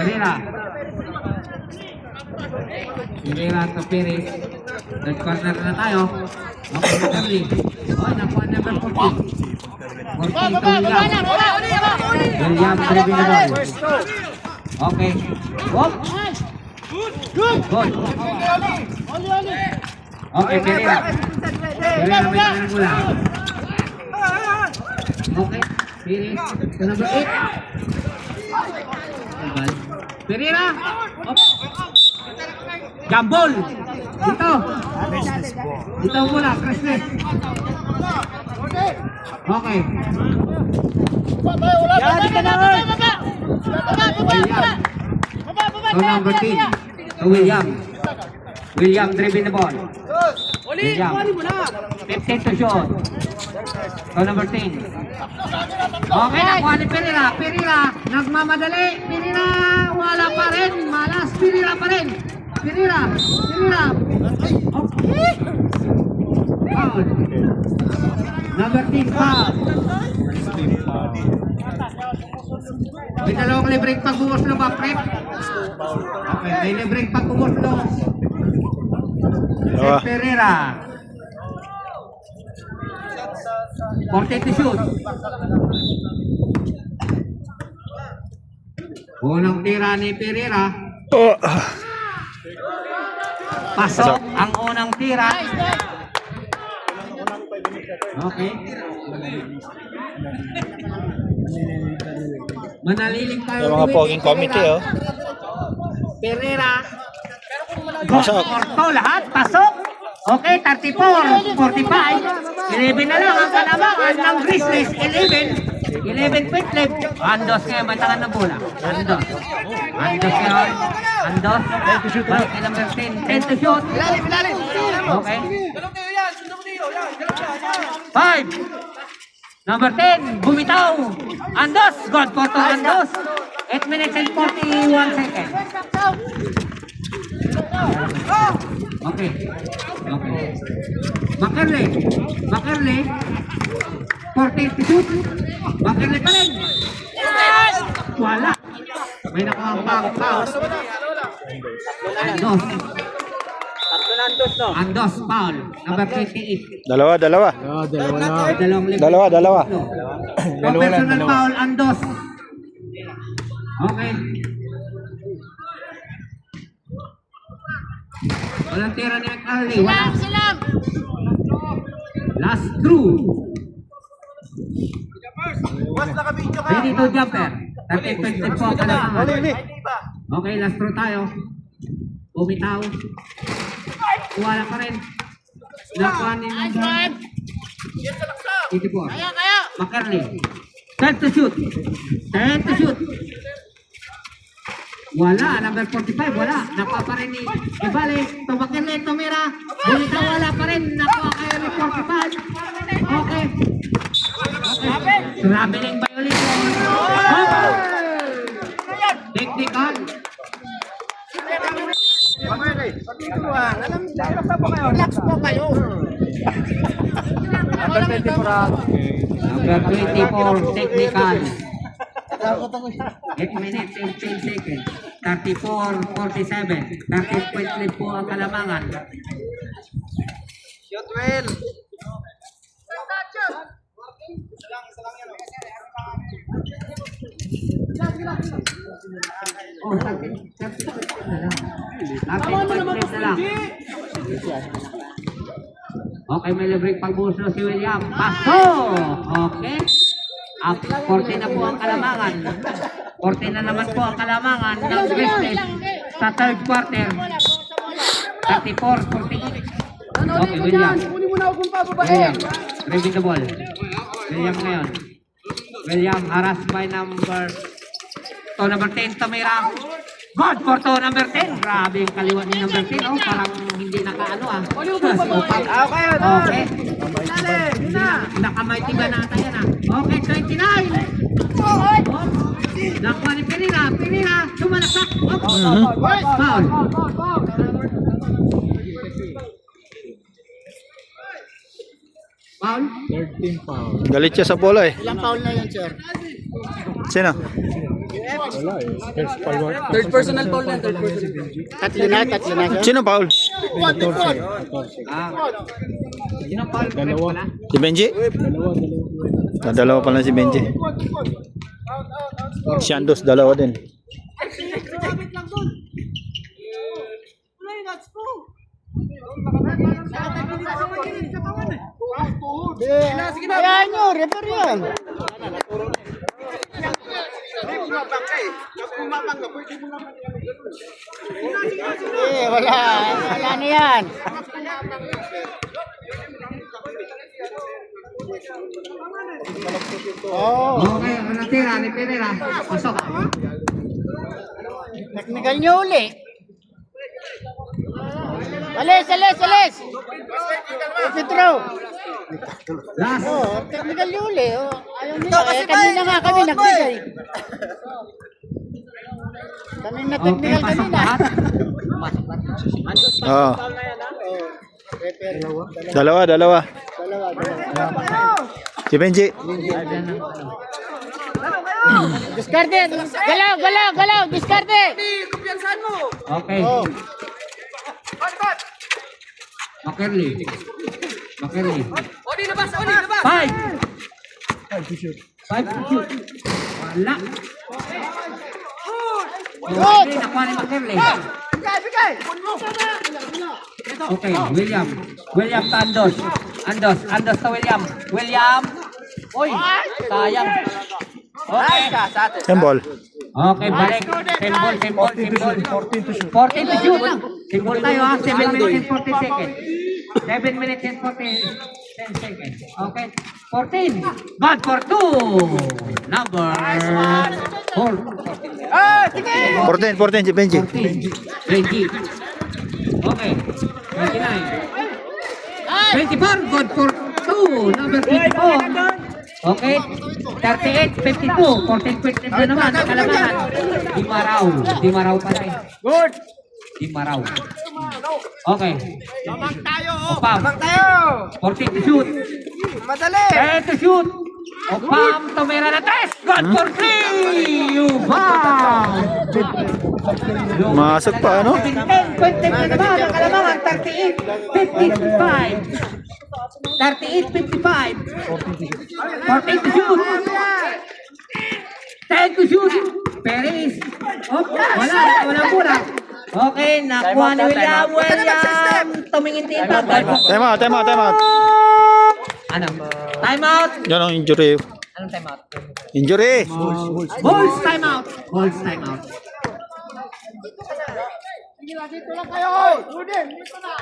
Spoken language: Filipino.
Pereira. Pereira to Perez. Third corner na tayo. Okay, Macarly. Oh, nakuha number 14. 14 to William. William, dribbling the ball. Okay. Whoop. Good. Okay, Pereira. Pereira may tangan mula. Okay. Perez. To number 8. Pereira. Jambol. Dito. Dito muna. Crescent. Okay. So number 10. To William. William dribbling the ball. William. 15 to shoot. So number 10. Okay, nakuha ni Pereira. Pereira, nagmamadali. Pereira, wala pa rin. Malas, Pereira pa rin. Pereira. Okay. Foul. Number 10, foul. May dalawang libreng pag-uuslo ba, Prep? Okay, may libreng pag-uuslo. Pereira. 40 to shoot. Unang tira ni Pereira. Pasok ang unang tira. Okay. Manalilig tayo. Yung mga poging committee, oh. Pereira. Pasok. Lahat, pasok. Okay, 34, 45. 11 na lang ang kalamangan ng Grizzlies. 11 point left. Andos ngayon, bantangan ng bola. Andos ngayon. Andos. Okay, number 10 to shoot. Okay. 5. Number 10, bumitaw. Andos. God for to Andos. 8 minutes and 41 seconds. Okay. Macarly. 40 to shoot. Macarly pa rin. Wala. May nakuha pang foul. Andos foul. Number 28. Dalawa. No personal foul, Andos. Okay. Walang tira ni Macarly. Last through. Ready to jumper. 30-20 po kalamangan. Okay, last through tayo. Bumitaw. Wala pa rin. Nakuha ni number 84. Macarly. 10 to shoot. Wala, number 45, wala. Nakuha pa rin ni Ibale. Macarly, tumira. Bumitaw, wala pa rin. Nakuha kayo ni 45. Okay. Traveling violation. Technical. Relax po kayo. Number 24, technical. 8 minutes and 10 seconds. 34-47. 30 points lead po ang kalamangan. Shoot well. Oh, 30 points na lang. Okay, may libreng pagbuso si William. Pasok! Okay. 40 na po ang kalamangan. 40 na naman po ang kalamangan ng Grizzlies sa third quarter. 34-48. Okay, William. William, ready the ball. William ngayon. William, harassed by number 10, Tamira. God for to number 10. Grabe yung kaliwa ni number 10. Oh, parang hindi nakaano ah. Okay. Nakamighty ba nata yan ah. Okay, 29. Nakuha ni Pereira. Sumalaksak. Foul. Foul? 13 foul. Galit siya sa bola eh. Ilang foul na yan, sir? Sino? Third personal foul na. Tatlo na siya. Sino foul? Yun ang foul. Dalawa. Si Benji? Dalawa pala si Benji. Si Andos, dalawa din. Kaya nyo, refer yan. Wala na yan. Okay, ano tira ni Pereira? Pasok. Technical nyo uli. Alis! Petro. Technical nyo uli. Ayaw nila. Kanina nga kami nagbigay. Kami na technical kanina. Oo. Dalawa. Si Benji. Diskarte. Galaw. Diskarte. Kumpiyansahan mo. Okay. Makerli. Oli, labas. Five to shoot. Wala. Okay, nakuha ni Makerli. Bigay. Okay, William to Andos to William. Oy, sayang. Okay. Symbol. Okay, balik. Symbol. 14 to shoot. Symbol tayo ha. 7 minutes and 40 seconds. 7 minutes and 10 seconds. Okay. 14. Bad for 2. Number 4. 14 si Benji. 20. Okay. 29. 24. Good for 2. Number 54. Okay. 38, 52. 14 quick na naman. Kalabangan. Di Maraw pa rin. Good. Di Maraw. Okay. Lamang tayo. Opam. 14 to shoot. Madali. 10 to shoot. Opam. Tumira na 3. Good for 3. Opam. Masok pa, ano? 10, 20 na naman. Kalabangan. 38, 55. 38-55. 14 to shoot. 10 to shoot. Perez. Oh, wala muna. Okay, nakuha ni William. Tumingin din pa. Time out. Ano? Time out. Yan ang injury. Anong time out? Injury. Bulls time out. Dito lang kayo. Udin, dito na.